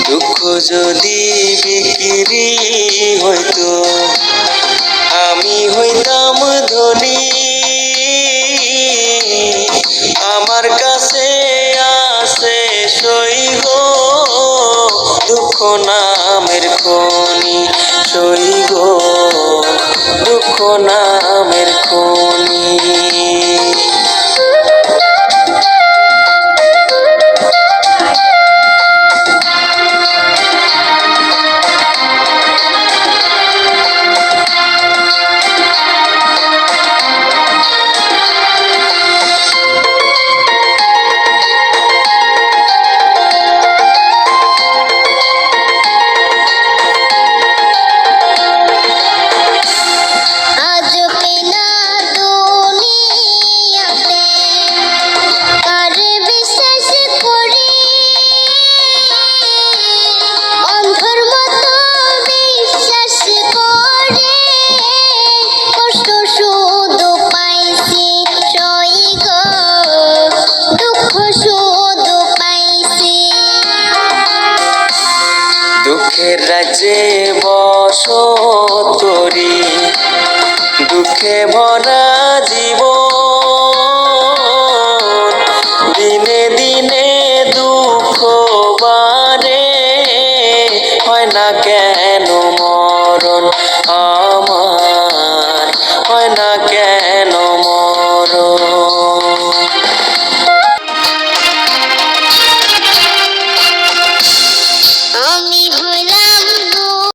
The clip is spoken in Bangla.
দুঃখ যদি বিক্রি হইতো আমি হইতাম ধনী। আমার কাছে আছে সই গো দুঃখ নামের খনি, সই গো দুঃখ নামের খনি। দুঃখের রাজ্যে বসত করি, দুঃখে ভরা